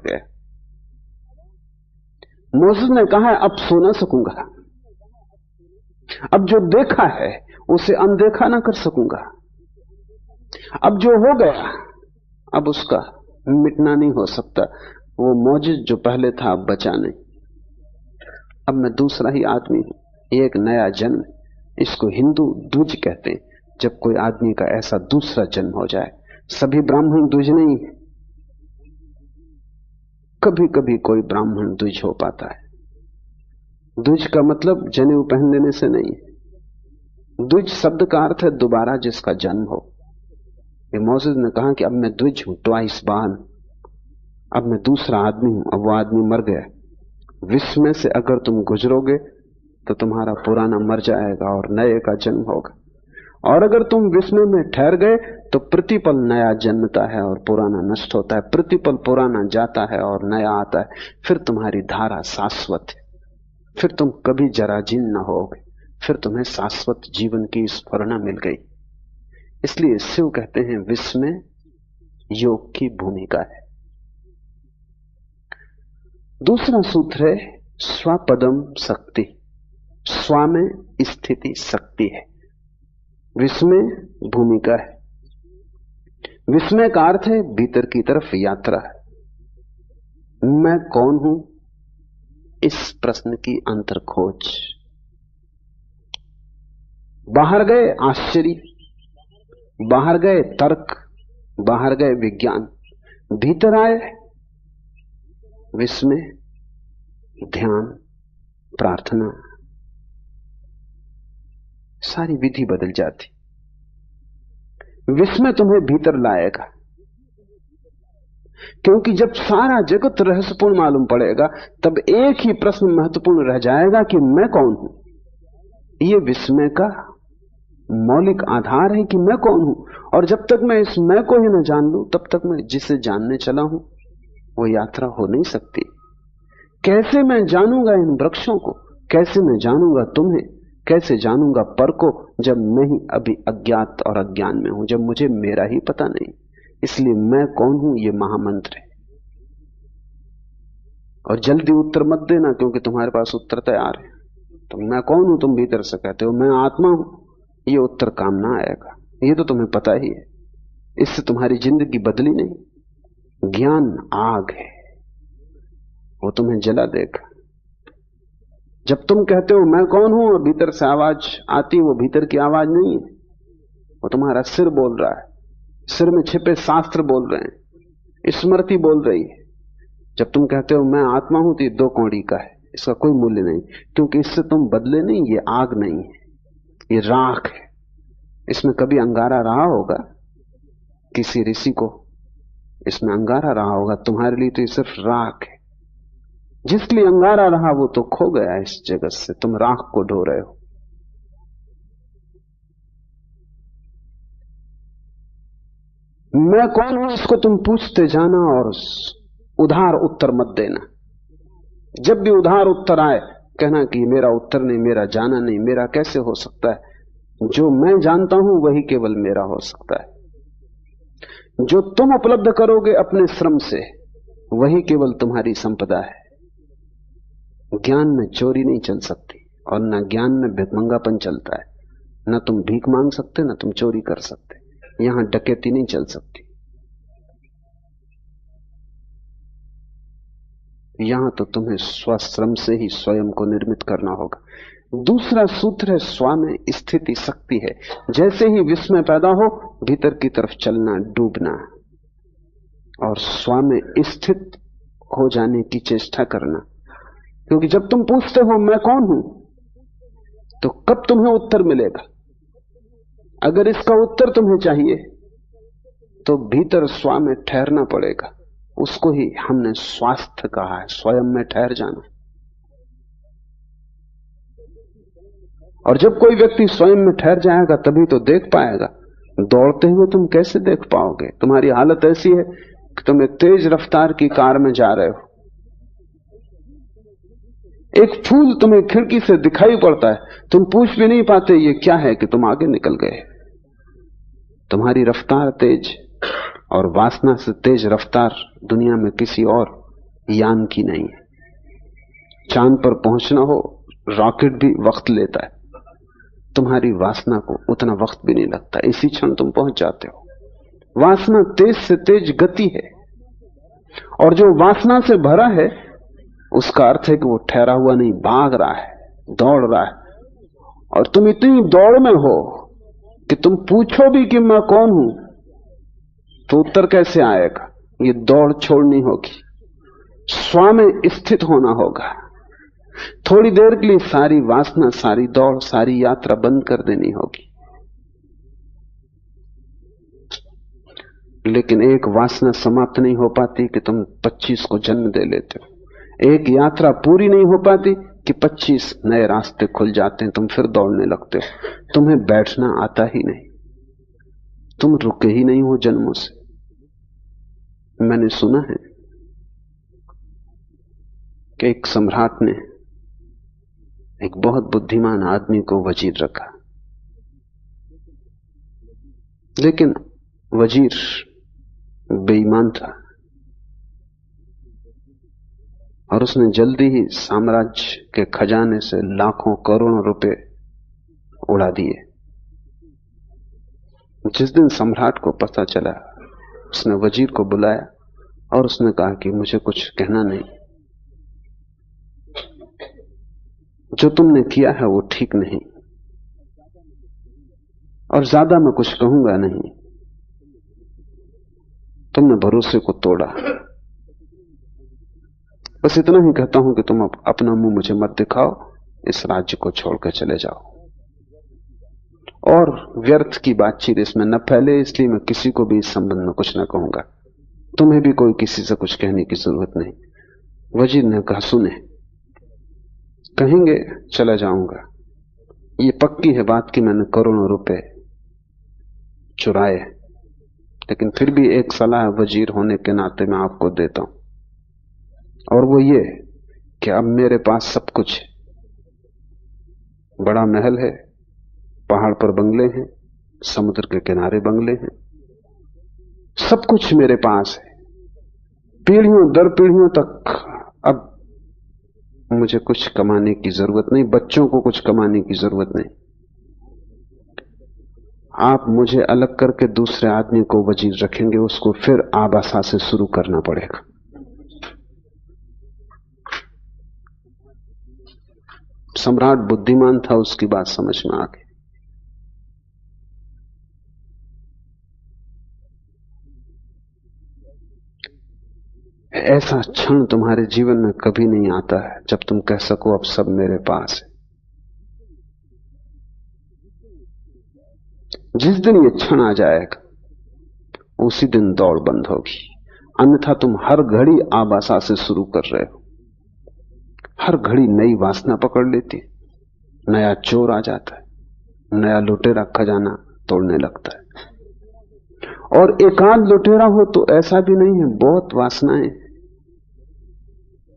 गया। मोसेस ने कहा है अब सो ना सकूंगा, अब जो देखा है उसे अनदेखा ना कर सकूंगा, अब जो हो गया अब उसका मिटना नहीं हो सकता। वो मौजिज जो पहले था अब बचा नहीं, अब मैं दूसरा ही आदमी हूं, ये एक नया जन्म। इसको हिंदू द्विज कहते हैं, जब कोई आदमी का ऐसा दूसरा जन्म हो जाए। सभी ब्राह्मण द्विज नहीं, कभी कभी कोई ब्राह्मण द्विज हो पाता है। द्विज का मतलब जनेऊ पहन लेने से नहीं है। द्विज शब्द का अर्थ है दोबारा जिसका जन्म हो। मोसेस ने कहा कि अब मैं द्विज हूं, ट्वाइस बॉर्न, अब मैं दूसरा आदमी हूं। अब वो आदमी मर गया। विश्व में से अगर तुम गुजरोगे तो तुम्हारा पुराना मर जाएगा और नए का जन्म होगा, और अगर तुम विश्व में ठहर गए तो प्रतिपल नया जन्मता है और पुराना नष्ट होता है, प्रतिपल पुराना जाता है और नया आता है। फिर तुम्हारी धारा शाश्वत है, फिर तुम कभी जराजीर्ण न होगे, फिर तुम्हें शाश्वत जीवन की स्फुरना मिल गई। इसलिए शिव कहते हैं विश्व में योग की भूमिका है। दूसरा सूत्र है स्वपदम शक्ति, स्व में स्थिति शक्ति है, विश्व में भूमिका है। विस्मय का अर्थ है भीतर की तरफ यात्रा। मैं कौन हूं, इस प्रश्न की अंतर खोज। बाहर गए आश्चर्य, बाहर गए तर्क, बाहर गए विज्ञान, भीतर आए विस्मय, ध्यान, प्रार्थना, सारी विधि बदल जाती। विस्मय तुम्हें भीतर लाएगा, क्योंकि जब सारा जगत रहस्यपूर्ण मालूम पड़ेगा तब एक ही प्रश्न महत्वपूर्ण रह जाएगा कि मैं कौन हूं। यह विस्मय का मौलिक आधार है कि मैं कौन हूं। और जब तक मैं इस मैं को ही न जान लूं तब तक मैं जिसे जानने चला हूं वो यात्रा हो नहीं सकती। कैसे मैं जानूंगा इन वृक्षों को, कैसे मैं जानूंगा तुम्हें, कैसे जानूंगा पर को, जब मैं ही अभी अज्ञात और अज्ञान में हूं, जब मुझे मेरा ही पता नहीं। इसलिए मैं कौन हूं ये महामंत्र है। और जल्दी उत्तर मत देना, क्योंकि तुम्हारे पास उत्तर तैयार है। तो मैं कौन हूं तुम भीतर से कहते हो मैं आत्मा हूं, ये उत्तर काम ना आएगा। ये तो तुम्हें पता ही है, इससे तुम्हारी जिंदगी बदली नहीं। ज्ञान आग है, वो तुम्हें जला देगा। जब तुम कहते हो मैं कौन हूं और भीतर से आवाज आती, वो भीतर की आवाज नहीं है, वो तुम्हारा सिर बोल रहा है। सिर में छिपे शास्त्र बोल रहे हैं, स्मृति बोल रही है। जब तुम कहते हो मैं आत्मा हूं तो ये 2 कौड़ी का है, इसका कोई मूल्य नहीं, क्योंकि इससे तुम बदले नहीं। ये आग नहीं है, ये राख है। इसमें कभी अंगारा रहा होगा, किसी ऋषि को इसमें अंगारा रहा होगा, तुम्हारे लिए तो ये सिर्फ राख है। जिसलिए अंगारा रहा वो तो खो गया इस जगत से, तुम राख को ढो रहे हो। मैं कौन हूं इसको तुम पूछते जाना और उधार उत्तर मत देना। जब भी उधार उत्तर आए कहना कि मेरा उत्तर नहीं, मेरा जाना नहीं, मेरा कैसे हो सकता है। जो मैं जानता हूं वही केवल मेरा हो सकता है। जो तुम उपलब्ध करोगे अपने श्रम से वही केवल तुम्हारी संपदा है। ज्ञान में चोरी नहीं चल सकती और न ज्ञान में भिखमंगापन चलता है। न तुम भीख मांग सकते, न तुम चोरी कर सकते। यहां डकैती नहीं चल सकती। यहां तो तुम्हें स्वश्रम से ही स्वयं को निर्मित करना होगा। दूसरा सूत्र है स्व में स्थिति शक्ति है। जैसे ही विस्मय पैदा हो भीतर की तरफ चलना, डूबना और स्व में स्थित हो जाने की चेष्टा करना। क्योंकि जब तुम पूछते हो मैं कौन हूं तो कब तुम्हें उत्तर मिलेगा। अगर इसका उत्तर तुम्हें चाहिए तो भीतर स्व में ठहरना पड़ेगा। उसको ही हमने स्वास्थ्य कहा है, स्वयं में ठहर जाना। और जब कोई व्यक्ति स्वयं में ठहर जाएगा तभी तो देख पाएगा। दौड़ते हुए तुम कैसे देख पाओगे? तुम्हारी हालत ऐसी है कि तुम एक तेज रफ्तार की कार में जा रहे हो, एक फूल तुम्हें खिड़की से दिखाई पड़ता है, तुम पूछ भी नहीं पाते ये क्या है कि तुम आगे निकल गए। तुम्हारी रफ्तार तेज और वासना से तेज रफ्तार दुनिया में किसी और यान की नहीं है। चांद पर पहुंचना हो, रॉकेट भी वक्त लेता है, तुम्हारी वासना को उतना वक्त भी नहीं लगता, इसी क्षण तुम पहुंच जाते हो। वासना तेज से तेज गति है, और जो वासना से भरा है उसका अर्थ है कि वो ठहरा हुआ नहीं, भाग रहा है, दौड़ रहा है। और तुम इतनी दौड़ में हो कि तुम पूछो भी कि मैं कौन हूं तो उत्तर कैसे आएगा। ये दौड़ छोड़नी होगी, स्व में स्थित होना होगा। थोड़ी देर के लिए सारी वासना, सारी दौड़, सारी यात्रा बंद कर देनी होगी। लेकिन एक वासना समाप्त नहीं हो पाती कि तुम 25 को जन्म दे लेते हो। एक यात्रा पूरी नहीं हो पाती कि 25 नए रास्ते खुल जाते हैं, तुम फिर दौड़ने लगते हो। तुम्हें बैठना आता ही नहीं, तुम रुके ही नहीं हो जन्मों से। मैंने सुना है कि एक सम्राट ने एक बहुत बुद्धिमान आदमी को वजीर रखा, लेकिन वजीर बेईमान था और उसने जल्दी ही साम्राज्य के खजाने से लाखों करोड़ों रुपए उड़ा दिए। जिस दिन सम्राट को पता चला, उसने वजीर को बुलाया और उसने कहा कि मुझे कुछ कहना नहीं, जो तुमने किया है वो ठीक नहीं, और ज्यादा मैं कुछ कहूंगा नहीं। तुमने भरोसे को तोड़ा, बस इतना ही कहता हूं कि तुम अपना मुंह मुझे मत दिखाओ, इस राज्य को छोड़कर चले जाओ। और व्यर्थ की बातचीत इसमें न फैले, इसलिए मैं किसी को भी इस संबंध में कुछ न कहूंगा। तुम्हें भी कोई किसी से कुछ कहने की जरूरत नहीं। वजीर ने कहा, सुने, कहेंगे चला जाऊंगा, ये पक्की है बात कि मैंने करोड़ों रुपए चुराए, लेकिन फिर भी एक सलाह वजीर होने के नाते मैं आपको देता हूं, और वो ये कि अब मेरे पास सब कुछ है। बड़ा महल है, पहाड़ पर बंगले हैं, समुद्र के किनारे बंगले हैं, सब कुछ मेरे पास है, पीढ़ियों दर पीढ़ियों तक। अब मुझे कुछ कमाने की जरूरत नहीं, बच्चों को कुछ कमाने की जरूरत नहीं। आप मुझे अलग करके दूसरे आदमी को वजीर रखेंगे, उसको फिर आबासा से शुरू करना पड़ेगा। सम्राट बुद्धिमान था, उसकी बात समझ में आ गई। ऐसा क्षण तुम्हारे जीवन में कभी नहीं आता है जब तुम कह सको अब सब मेरे पास है। जिस दिन ये क्षण आ जाएगा उसी दिन दौड़ बंद होगी, अन्यथा तुम हर घड़ी आबासा से शुरू कर रहे हो। हर घड़ी नई वासना पकड़ लेती, नया चोर आ जाता है, नया लुटेरा खजाना तोड़ने लगता है। और एकांत लुटेरा हो तो ऐसा भी नहीं है, बहुत वासनाएं,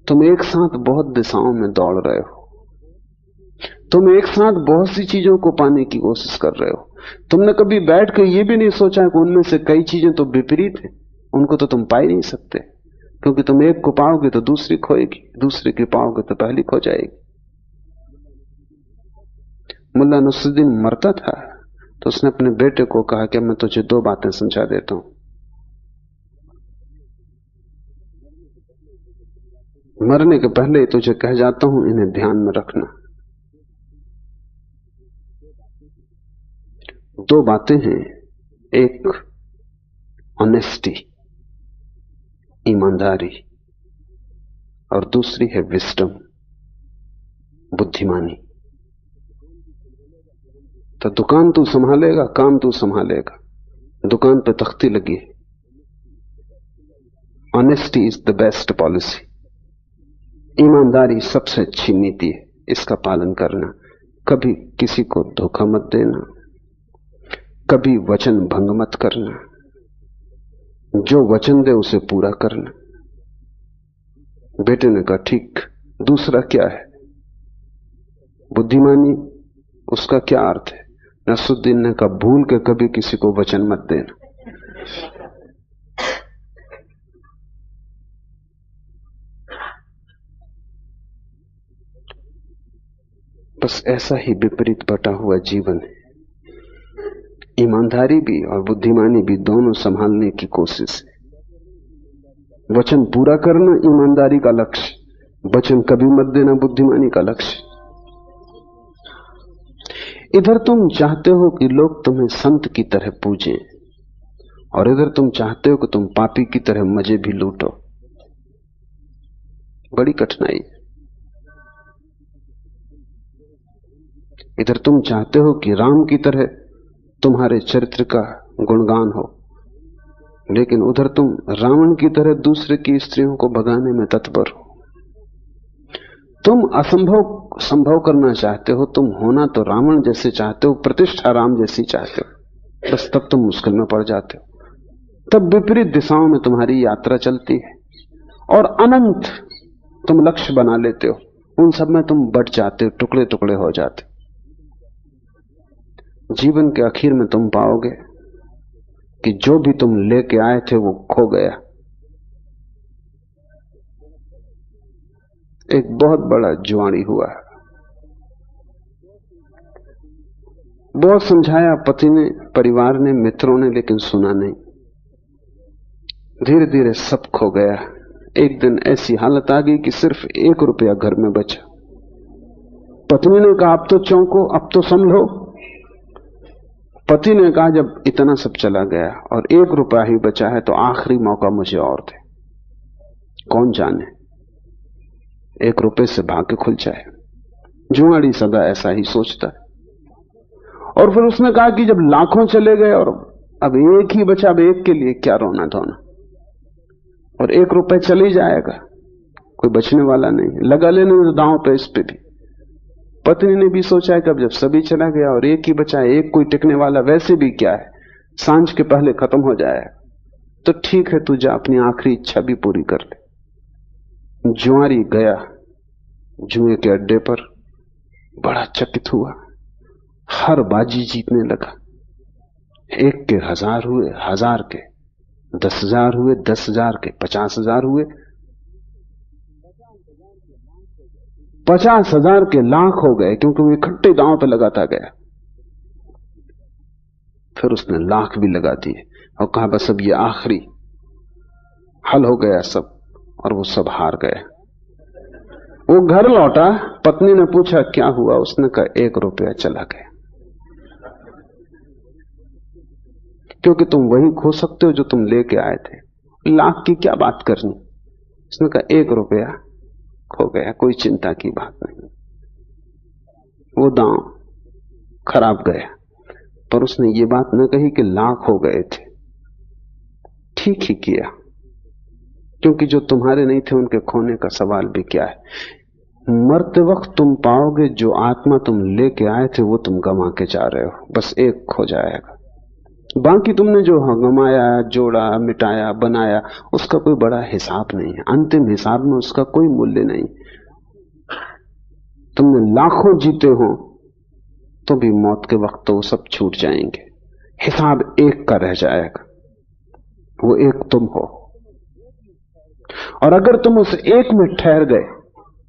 तुम एक साथ बहुत दिशाओं में दौड़ रहे हो, तुम एक साथ बहुत सी चीजों को पाने की कोशिश कर रहे हो। तुमने कभी बैठ कर यह भी नहीं सोचा कि उनमें से कई चीजें तो विपरीत हैं, उनको तो तुम पा ही नहीं सकते, क्योंकि तुम एक को पाओगे तो दूसरी खोएगी, दूसरी की पाओगे तो पहली खो जाएगी। मुल्ला नसरुद्दीन मरता था तो उसने अपने बेटे को कहा कि मैं तुझे 2 बातें समझा देता हूं, मरने के पहले तुझे कह जाता हूं, इन्हें ध्यान में रखना। 2 बातें हैं, एक ऑनेस्टी, ईमानदारी, और दूसरी है विजडम, बुद्धिमानी। तो दुकान तू संभालेगा, काम तू संभालेगा, दुकान पे तख्ती लगी है। Honesty is the best policy, ईमानदारी सबसे अच्छी नीति है, इसका पालन करना। कभी किसी को धोखा मत देना, कभी वचन भंग मत करना, जो वचन दे उसे पूरा करना। बेटे ने कहा, ठीक, दूसरा क्या है? बुद्धिमानी, उसका क्या अर्थ है? नसरुद्दीन ने कहा, भूल के कभी किसी को वचन मत देना। बस ऐसा ही विपरीत बटा हुआ जीवन है। ईमानदारी भी और बुद्धिमानी भी दोनों संभालने की कोशिश है। वचन पूरा करना ईमानदारी का लक्ष्य, वचन कभी मत देना बुद्धिमानी का लक्ष्य। इधर तुम चाहते हो कि लोग तुम्हें संत की तरह पूजें, और इधर तुम चाहते हो कि तुम पापी की तरह मजे भी लूटो। बड़ी कठिनाई। इधर तुम चाहते हो कि राम की तरह तुम्हारे चरित्र का गुणगान हो, लेकिन उधर तुम रावण की तरह दूसरे की स्त्रियों को भगाने में तत्पर हो। तुम असंभव संभव करना चाहते हो, तुम होना तो रावण जैसे चाहते हो, प्रतिष्ठा राम जैसी चाहते हो, बस तब तुम मुश्किल में पड़ जाते हो। तब विपरीत दिशाओं में तुम्हारी यात्रा चलती है और अनंत तुम लक्ष्य बना लेते हो। उन सब में तुम बट जाते हो, टुकड़े टुकड़े हो जाते हो। जीवन के आखिर में तुम पाओगे कि जो भी तुम लेके आए थे वो खो गया। एक बहुत बड़ा जुआड़ी हुआ। बहुत समझाया पति ने, परिवार ने, मित्रों ने, लेकिन सुना नहीं। धीरे धीरे सब खो गया। एक दिन ऐसी हालत आ गई कि सिर्फ 1 रुपया घर में बचा। पत्नी ने कहा अब तो चौंको, अब तो संभलो। पति ने कहा जब इतना सब चला गया और 1 रुपया ही बचा है तो आखिरी मौका मुझे और दे। कौन जाने 1 रुपये से भाग्य खुल जाए। जुआड़ी सदा ऐसा ही सोचता है। और फिर उसने कहा कि जब लाखों चले गए और अब 1 ही बचा, अब 1 के लिए क्या रोना धोना, और 1 रुपये चल ही जाएगा, कोई बचने वाला नहीं, लगा लेने में दांव पे इस पे भी। पत्नी ने भी सोचा कि अब जब सभी चला गया और 1 ही बचा, 1 कोई टिकने वाला वैसे भी क्या है, सांझ के पहले खत्म हो जाएगा, तो ठीक है तू जा अपनी आखिरी इच्छा भी पूरी कर ले। जुआरी गया जुए के अड्डे पर, बड़ा चकित हुआ। हर बाजी जीतने लगा। 1 के 1000 हुए, 1000 के 10,000 हुए, 10,000 के 50,000 हुए, 50,000 के लाख हो गए, क्योंकि वो इकट्ठे दांव पे लगाता गया। फिर उसने लाख भी लगा दिए और कहा बस अब ये आखिरी, हल हो गया सब, और वो सब हार गए। वो घर लौटा, पत्नी ने पूछा क्या हुआ, उसने कहा 1 रुपया चला गया। क्योंकि तुम वही खो सकते हो जो तुम लेके आए थे, लाख की क्या बात करनी। उसने कहा 1 रुपया खो गया, कोई चिंता की बात नहीं, वो दांव खराब गया। पर उसने ये बात न कही कि लाख हो गए थे। ठीक ही किया, क्योंकि जो तुम्हारे नहीं थे उनके खोने का सवाल भी क्या है। मरते वक्त तुम पाओगे जो आत्मा तुम लेके आए थे वो तुम गंवा के जा रहे हो, बस 1 खो जाएगा। बाकी तुमने जो गंवाया, जोड़ा, मिटाया, बनाया, उसका कोई बड़ा हिसाब नहीं है। अंतिम हिसाब में उसका कोई मूल्य नहीं। तुमने लाखों जीते हो तो भी मौत के वक्त तो वो सब छूट जाएंगे। हिसाब 1 का रह जाएगा, वो 1 तुम हो। और अगर तुम उस 1 में ठहर गए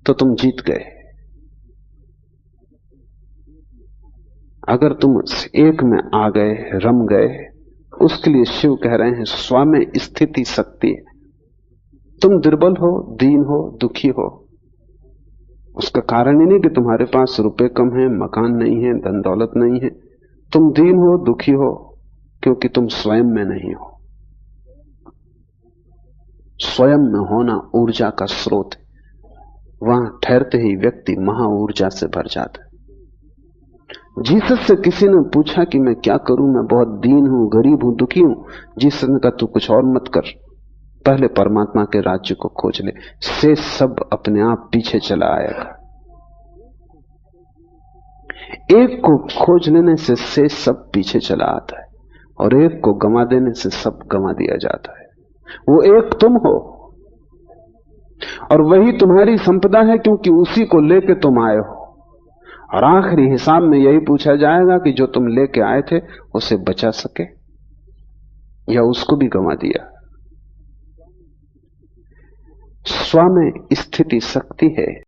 तो तुम जीत गए। अगर तुम उस 1 में आ गए, रम गए, उसके लिए शिव कह रहे हैं स्व में स्थिति शक्ति। तुम दुर्बल हो, दीन हो, दुखी हो, उसका कारण ही नहीं कि तुम्हारे पास रुपए कम है, मकान नहीं है, धन दौलत नहीं है। तुम दीन हो, दुखी हो, क्योंकि तुम स्वयं में नहीं हो। स्वयं में होना ऊर्जा का स्रोत है। वहां ठहरते ही व्यक्ति महा ऊर्जा से भर जाता है। जीसस से किसी ने पूछा कि मैं क्या करूं, मैं बहुत दीन हूं, गरीब हूं, दुखी हूं। जीसस ने कहा तू कुछ और मत कर, पहले परमात्मा के राज्य को खोज ले, से सब अपने आप पीछे चला आएगा। 1 को खोज लेने से सब पीछे चला आता है, और 1 को गंवा देने से सब गंवा दिया जाता है। वो 1 तुम हो, और वही तुम्हारी संपदा है, क्योंकि उसी को लेके तुम आए हो। और आखिरी हिसाब में यही पूछा जाएगा कि जो तुम लेके आए थे उसे बचा सके या उसको भी गंवा दिया। स्व में स्थिति शक्ति है।